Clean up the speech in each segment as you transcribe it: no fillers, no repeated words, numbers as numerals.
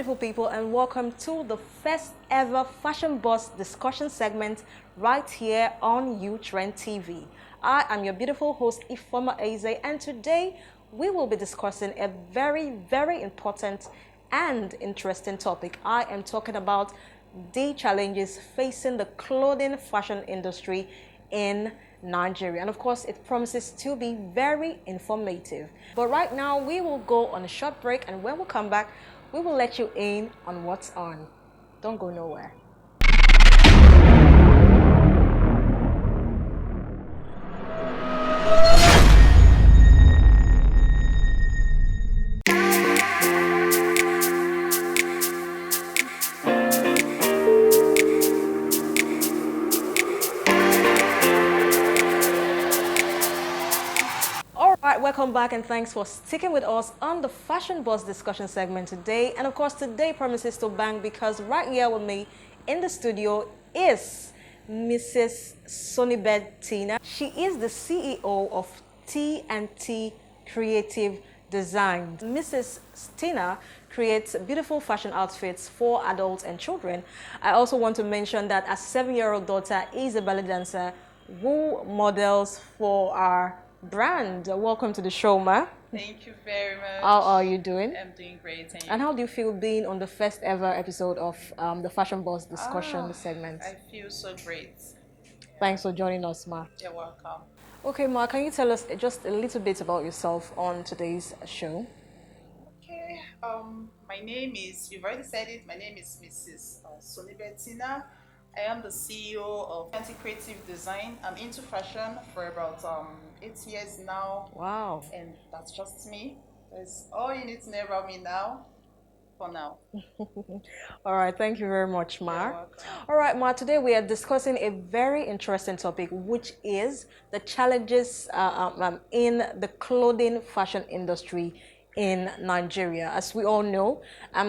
beautiful people, and welcome to the first ever Fashion Buzz discussion segment right here on UTrend TV. I am your beautiful host, Ifoma Eze, and today we will be discussing a very important and interesting topic. I am talking about the challenges facing the clothing fashion industry in Nigeria, and of course it promises to be very informative. But right now we will go on a short break, and when we come back we will let you in on what's on. Don't go nowhere. Welcome back, and thanks for sticking with us on the Fashion Buzz discussion segment today. And of course, today promises to bang, because right here with me in the studio is Mrs. Sonibed Tina. She is the CEO of T&T Creative Design. Mrs. Tina creates beautiful fashion outfits for adults and children. I also want to mention that a 7-year-old daughter is a ballet dancer who models for our brand. Welcome to the show, ma. Thank you very much. How are you doing? I'm doing great. And how do you feel being on the first ever episode of the Fashion Buzz discussion segment? I feel so great. Thanks for joining us, ma. You're welcome. Okay, ma, can you tell us just a little bit about yourself on today's show? Okay. My name is, you've already said it, my name is Mrs. Sonibed Tina. I am the CEO of T&T Creative Design. I'm into fashion for about 8 years now. Wow. And that's just me. That's all you need to know about me now, for now. All right, thank you very much, ma. You're welcome. All right, ma, today we are discussing a very interesting topic, which is the challenges in the clothing fashion industry in Nigeria. As we all know,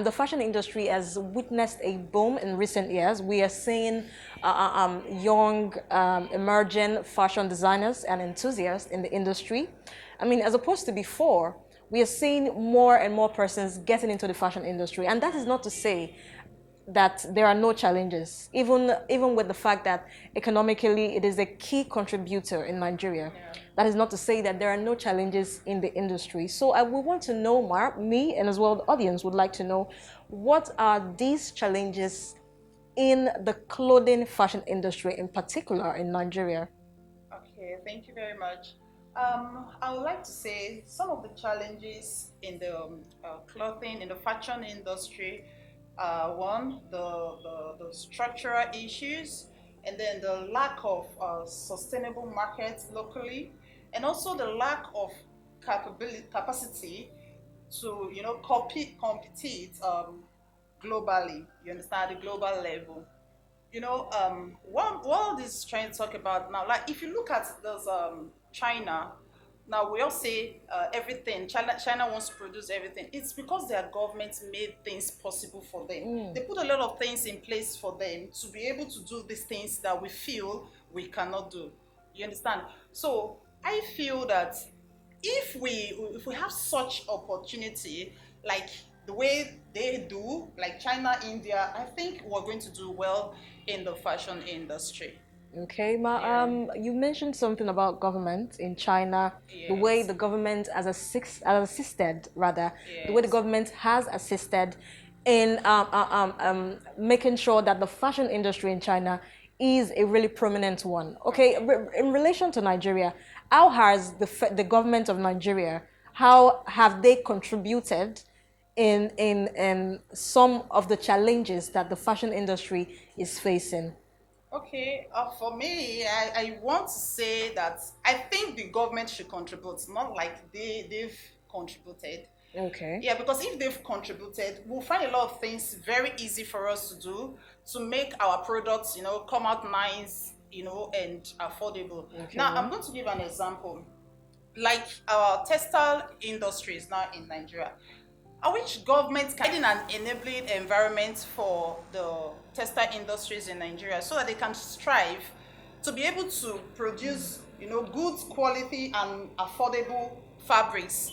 the fashion industry has witnessed a boom in recent years. We are seeing young, emerging fashion designers and enthusiasts in the industry. I mean, as opposed to before, we are seeing more and more persons getting into the fashion industry. And that is not to say that there are no challenges, even with the fact that economically it is a key contributor in Nigeria. Yeah. That is not to say that there are no challenges in the industry. So I would want to know, me and as well the audience would like to know, what are these challenges in the clothing fashion industry in particular in Nigeria? Okay, thank you very much. I would like to say some of the challenges in the clothing, in the fashion industry. One, the structural issues, and then the lack of sustainable markets locally, and also the lack of capacity to compete globally. You understand, the global level. What this is trying to talk about now, like if you look at those China. Now, we all say everything, China wants to produce everything. It's because their government made things possible for them. They put a lot of things in place for them to be able to do these things that we feel we cannot do. You understand? So I feel that if we have such opportunity, like the way they do, like China, India, I think we're going to do well in the fashion industry. Okay, ma. You mentioned something about government in China. Yes. The way the government has assisted, rather, yes. The way the government has assisted in making sure that the fashion industry in China is a really prominent one. Okay, in relation to Nigeria, how has the government of Nigeria, how have they contributed in some of the challenges that the fashion industry is facing? Okay, for me, I want to say that I think the government should contribute, not like they've contributed. Okay. Yeah, because if they've contributed, we'll find a lot of things very easy for us to do to make our products, come out nice, and affordable. Okay. Now, I'm going to give an example. Like our textile industries now in Nigeria. Which government can an enabling environment for the textile industries in Nigeria so that they can strive to be able to produce, good quality and affordable fabrics,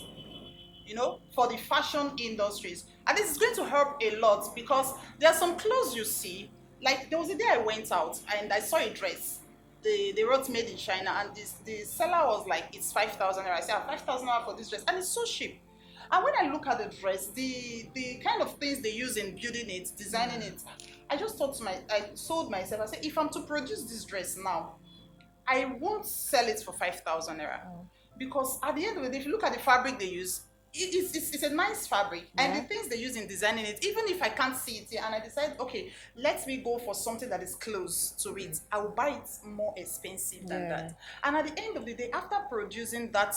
for the fashion industries. And this is going to help a lot because there are some clothes you see. Like there was a day I went out and I saw a dress. They wrote made in China, and the seller was like, it's 5,000 naira. I said, 5,000 naira for this dress, and it's so cheap. And when I look at the dress, the kind of things they use in building it, designing it, I just thought I told myself, I said, if I'm to produce this dress now, I won't sell it for 5,000 naira. Because at the end of the day, if you look at the fabric they use, it's a nice fabric. And the things they use in designing it, even if I can't see it here and I decide, okay, let me go for something that is close to it, I will buy it more expensive than that. And at the end of the day, after producing that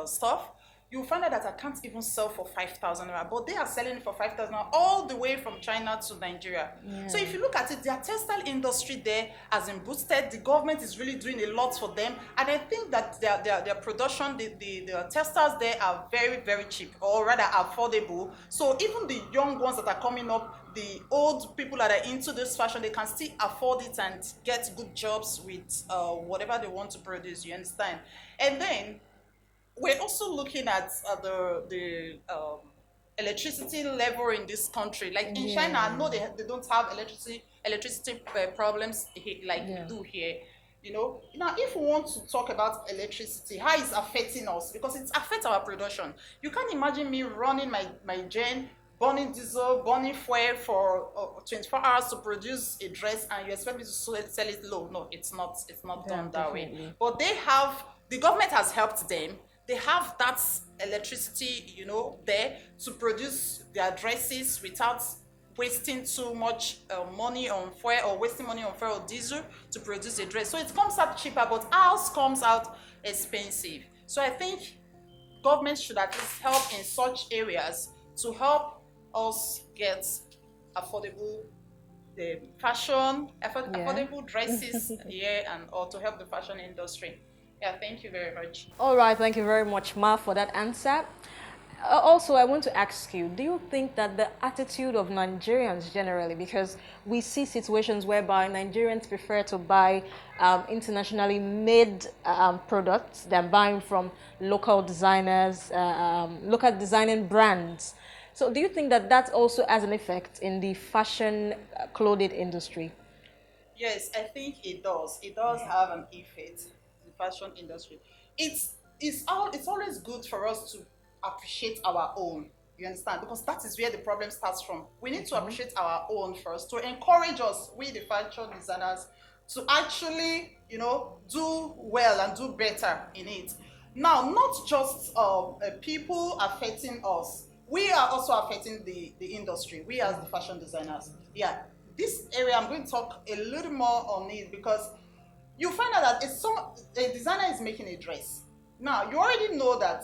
stuff, you'll find out that I can't even sell for 5,000 naira, but they are selling it for 5,000 naira all the way from China to Nigeria. So if you look at it, their textile industry there has been boosted. The government is really doing a lot for them, and I think that their production, the textiles there are very, very cheap, or rather affordable. So even the young ones that are coming up, the old people that are into this fashion, they can still afford it and get good jobs with whatever they want to produce. You understand? And then we're also looking at the electricity level in this country. Like in China, I know they don't have electricity problems like we do here. You know, now if we want to talk about electricity, how it's affecting us, because it affects our production. You can't imagine me running my gen, burning diesel, burning fuel for 24 hours to produce a dress, and you expect me to sell it low. No, it's not done that way. But the government has helped them. They have that electricity, you know, there to produce their dresses without wasting too much money on fuel, or wasting money on fuel or diesel to produce a dress. So it comes out cheaper, but ours comes out expensive. So I think government should at least help in such areas to help us get affordable affordable dresses here, and or to help the fashion industry. Yeah, thank you very much. All right, thank you very much, Ma, for that answer. Also, I want to ask you, do you think that the attitude of Nigerians generally, because we see situations whereby Nigerians prefer to buy internationally made products than buying from local designers, local designing brands. So do you think that that also has an effect in the fashion clothing industry? Yes, I think it does. It does have an effect. Fashion industry, it's always good for us to appreciate our own, you understand, because that is where the problem starts from. We need to appreciate our own first, to encourage us, we the fashion designers, to actually, you know, do well and do better in it. Now, not just people affecting us, we are also affecting the industry, we as the fashion designers. Yeah, this area I'm going to talk a little more on it, because you find out that a designer is making a dress. Now, you already know that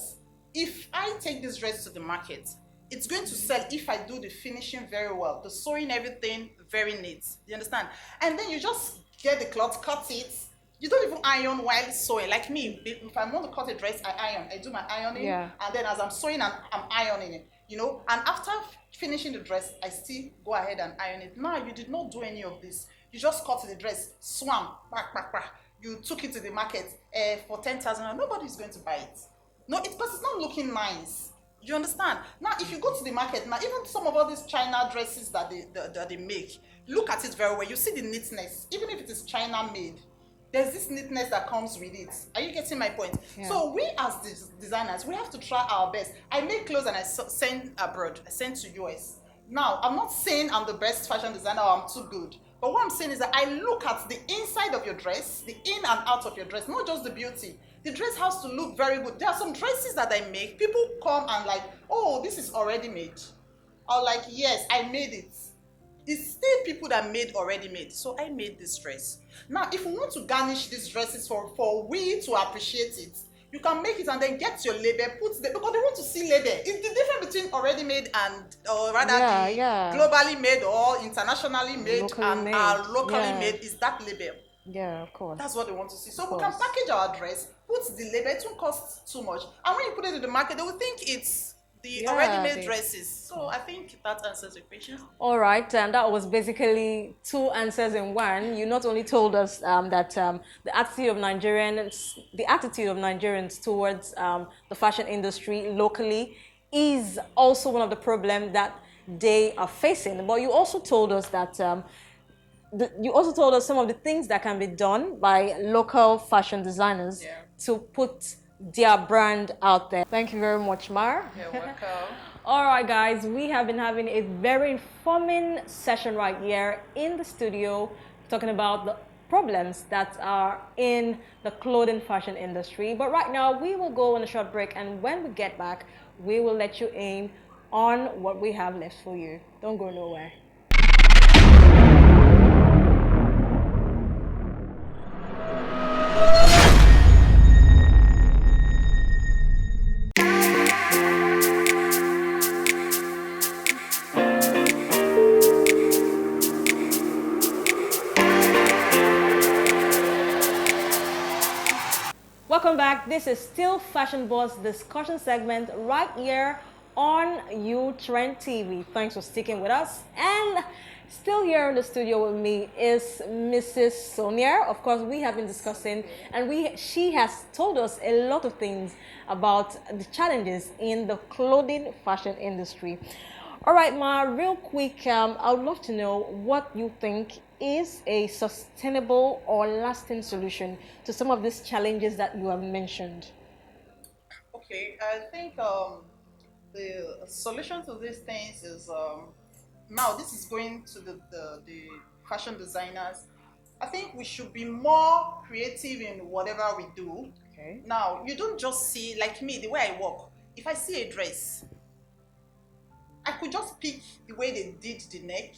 if I take this dress to the market, it's going to sell if I do the finishing very well, the sewing, everything very neat. You understand? And then you just get the cloth, cut it. You don't even iron while sewing. Like me, if I want to cut a dress, I iron. I do my ironing, and then as I'm sewing, I'm ironing it. You know, and after finishing the dress, I still go ahead and iron it. Now, you did not do any of this. You just cut the dress, swam, you took it to the market for 10,000, and nobody's going to buy it. No, because it's not looking nice. You understand? Now, if you go to the market, now even some of all these China dresses that they make, look at it very well. You see the neatness, even if it is China made. There's this neatness that comes with it. Are you getting my point? So we as designers, we have to try our best. I make clothes and I send abroad. I send to US. Now, I'm not saying I'm the best fashion designer or I'm too good. But what I'm saying is that I look at the inside of your dress, the in and out of your dress, not just the beauty. The dress has to look very good. There are some dresses that I make, people come and like, oh, this is already made. Or like, yes, I made it. It's still people that made already made. So I made this dress. Now, if we want to garnish these dresses for we to appreciate it, you can make it and then get your label, because they want to see label. It's the difference between already made and, or rather globally made or internationally made locally made is that label. Yeah, of course. That's what they want to see. So we can package our dress, put the label, it won't cost too much. And when you put it in the market, they will think it's the already made dresses. So I think that answers the question. All right, and that was basically two answers in one. You not only told us that the attitude of Nigerians towards the fashion industry locally is also one of the problems that they are facing. But you also told us that you also told us some of the things that can be done by local fashion designers to put their brand out there. Thank you very much, Mar. You're welcome. All right, guys, we have been having a very informing session right here in the studio, talking about the problems that are in the clothing fashion industry. But right now, we will go on a short break, and when we get back, we will let you in on what we have left for you. Don't go nowhere. Welcome back. This is still Fashion Buzz discussion segment right here on U-Trend TV. Thanks for sticking with us. And still here in the studio with me is Mrs. Sonia. Of course, we have been discussing, and she has told us a lot of things about the challenges in the clothing fashion industry. All right, Ma, real quick, I would love to know what you think is a sustainable or lasting solution to some of these challenges that you have mentioned. Okay, I think the solution to these things is now this is going to the fashion designers. I think we should be more creative in whatever we do. Okay. Now, you don't just see, like me, the way I work. If I see a dress, I could just pick the way they did the neck.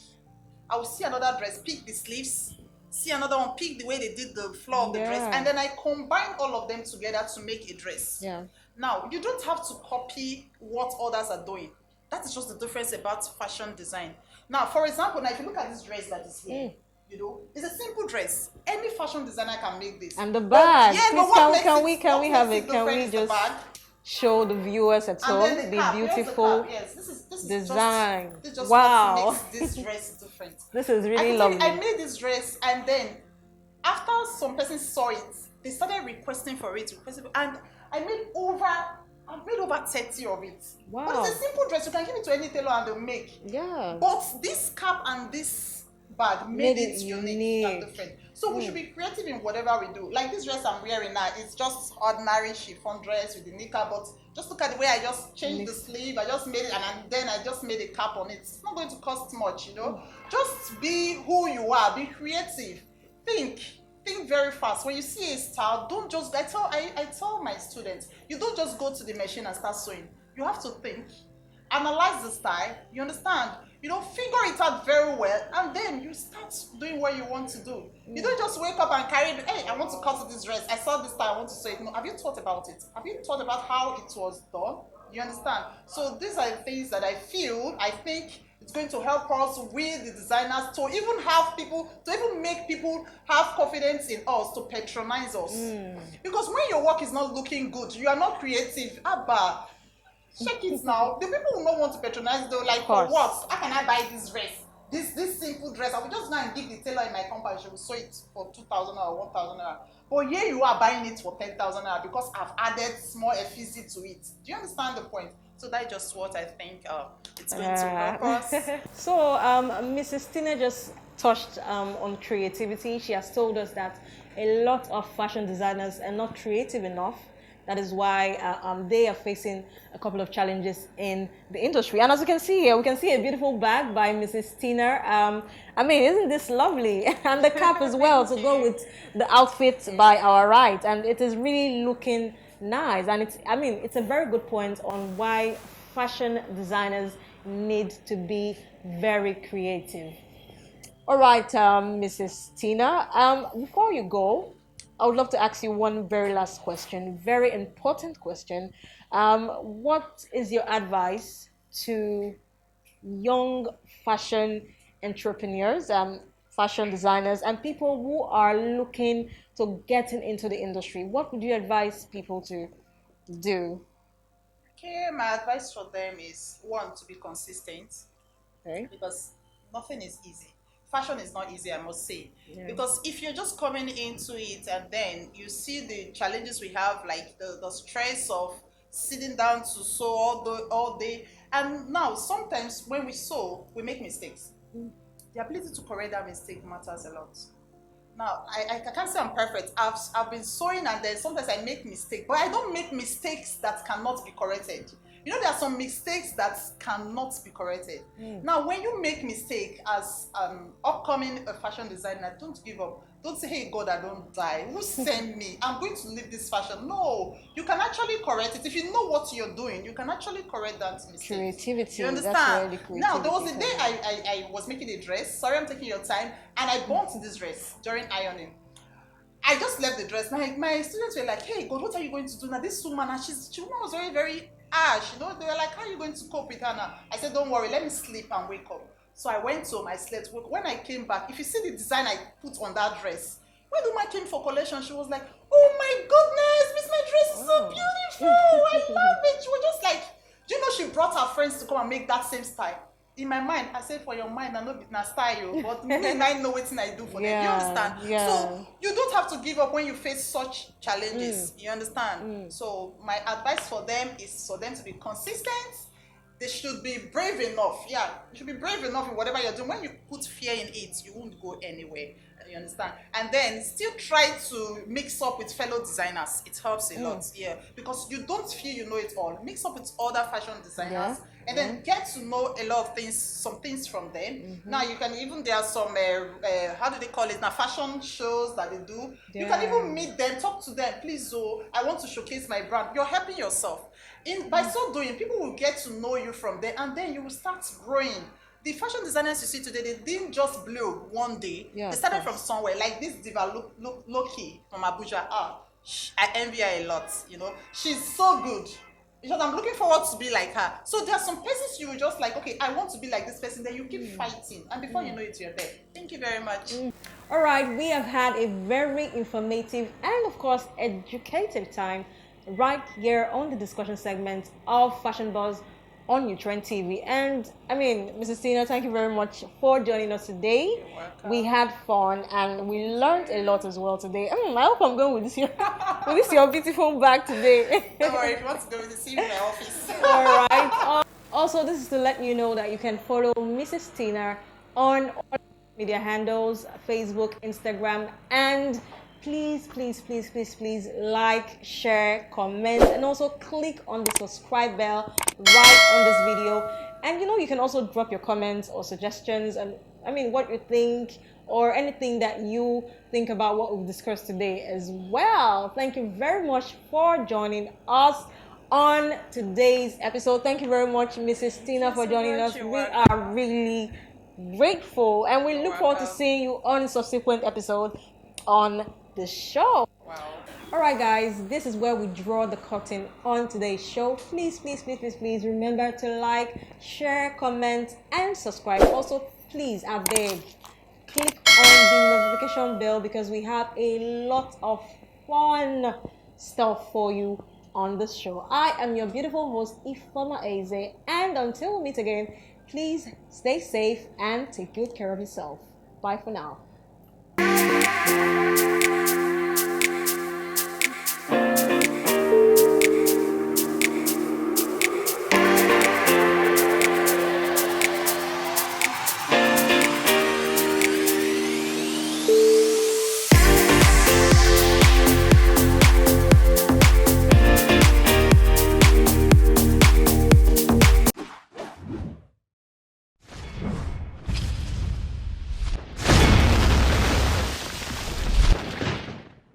I will see another dress, pick the sleeves, see another one, pick the way they did the floor of the dress, and then I combine all of them together to make a dress. Yeah. Now, you don't have to copy what others are doing. That is just the difference about fashion design. Now, for example, now if you look at this dress that is here, you know, it's a simple dress. Any fashion designer can make this. And the bag. Yes, but can we have it? Can we just show the viewers at home the beautiful this design? This just wow. what makes this dress different. This is really lovely. I made this dress, and then after some person saw it, they started requesting for it, and I made over 30 of it. Wow. But it's a simple dress. You can give it to any tailor and they'll make. Yeah. But this cap and this bag made it unique and different. So we should be creative in whatever we do. Like this dress I'm wearing now, it's just ordinary chiffon dress with the knicker, but just look at the way I just changed the sleeve. I just made it, and then I just made a cap on it. It's not going to cost much, you know. Just be who you are. Be creative. Think very fast. When you see a style, don't just, I tell my students, you don't just go to the machine and start sewing. You have to think, analyze the style, you understand, you know, figure it out very well, and then you start doing what you want to do. You don't just wake up and carry, hey, I want to cut this dress, I saw this style, I want to sew it. No, have you thought about it? Have you thought about how it was done? You understand? So these are the things that I think it's going to help us with the designers to even have people, to even make people have confidence in us, to patronize us. Because when your work is not looking good, you are not creative. Abba, check it now. The people will not want to patronize, though, like, for what? How can I buy this dress? This simple dress, I will just go and give the tailor in my company, she will sew it for 2,000 or 1,000 naira. But here you are buying it for 10,000 naira because I've added small efficacy to it. Do you understand the point? So that's just what I think it's going to help us. So Mrs. Tina just touched on creativity. She has told us that a lot of fashion designers are not creative enough. That is why they are facing a couple of challenges in the industry. And as you can see here, we can see a beautiful bag by Mrs. Tina. I mean, isn't this lovely? And the cap as well to go with the outfit by our right. And it is really looking nice. And it's a very good point on why fashion designers need to be very creative. All right, Mrs. Tina, before you go, I would love to ask you one very last question, very important question. What is your advice to young fashion entrepreneurs, fashion designers, and people who are looking to getting into the industry? What would you advise people to do? Okay, my advice for them is, one, to be consistent. Okay. Because nothing is easy. Fashion is not easy, I must say. Yeah. Because if you're just coming into it and then you see the challenges we have, like the stress of sitting down to sew all day. And now, sometimes when we sew, we make mistakes. The ability to correct that mistake matters a lot. Now, I can't say I'm perfect. I've been sewing and then sometimes I make mistakes, but I don't make mistakes that cannot be corrected. You know, there are some mistakes that cannot be corrected. Now, when you make mistake as upcoming fashion designer, don't give up. Don't say, hey, God, I don't die. Who sent me? I'm going to leave this fashion. No, you can actually correct it. If you know what you're doing, you can actually correct that mistake. Creativity. You understand? That's where the creativity Now, there was a day I was making a dress. Sorry, I'm taking your time. And I burnt this dress during ironing. I just left the dress. My students were like, hey, God, what are you going to do now? This woman, and she was very, very harsh. You know, they were like, how are you going to cope with her now? I said, don't worry, let me sleep and wake up. So I went home, I slept. When I came back, if you see the design I put on that dress, when the woman came for collection, she was like, oh my goodness, Miss, my dress is so beautiful. I love it. She was just like, do you know, she brought her friends to come and make that same style. In my mind, I said, for your mind, I know it's style, but then I know what I do for them. You understand? Yeah. So you don't have to give up when you face such challenges. You understand? So my advice for them is for them to be consistent. They should be brave enough. Yeah, you should be brave enough in whatever you're doing. When you put fear in it, you won't go anywhere. You understand? And then still try to mix up with fellow designers. It helps a lot. Yeah, because you don't feel you know it all. Mix up with other fashion designers. And then get to know a lot of things, some things from them. Now you can even, there are some, how do they call it now, fashion shows that they do. You can even meet them, talk to them. Please, I want to showcase my brand. You're helping yourself. By so doing, people will get to know you from there, and then you will start growing. The fashion designers you see today, they didn't just blow one day. They started from somewhere, like this diva Loki from Abuja. I envy her a lot, you know. She's so good. Because I'm looking forward to be like her. So there are some persons you will just like, okay, I want to be like this person. Then you keep fighting. And before you know it, you're there. Thank you very much. All right, we have had a very informative and, of course, educative time right here on the discussion segment of Fashion Buzz on Nutrient TV. And I mean, Mrs. Tina, thank you very much for joining us today. You're welcome. We had fun and we learned a lot as well today. I hope I'm going with this your beautiful bag today. Don't worry, if you want to go to see me in my office. All right. Also, this is to let you know that you can follow Mrs. Tina on all media handles, Facebook, Instagram, and please like, share, comment, and also click on the subscribe bell right on this video. And you know, you can also drop your comments or suggestions and what you think or anything that you think about what we've discussed today as well. Thank you very much for joining us on today's episode. Thank you very much, Mrs. Tina, for joining us. We are really grateful, and we look forward to seeing you on subsequent episodes on the show. Wow. All right, guys, this is where we draw the curtain on today's show. Please remember to like, share, comment, and subscribe. Also, please, I beg, click on the notification bell because we have a lot of fun stuff for you on this show. I am your beautiful host, Ifeoma Eze, and until we meet again, please stay safe and take good care of yourself. Bye for now.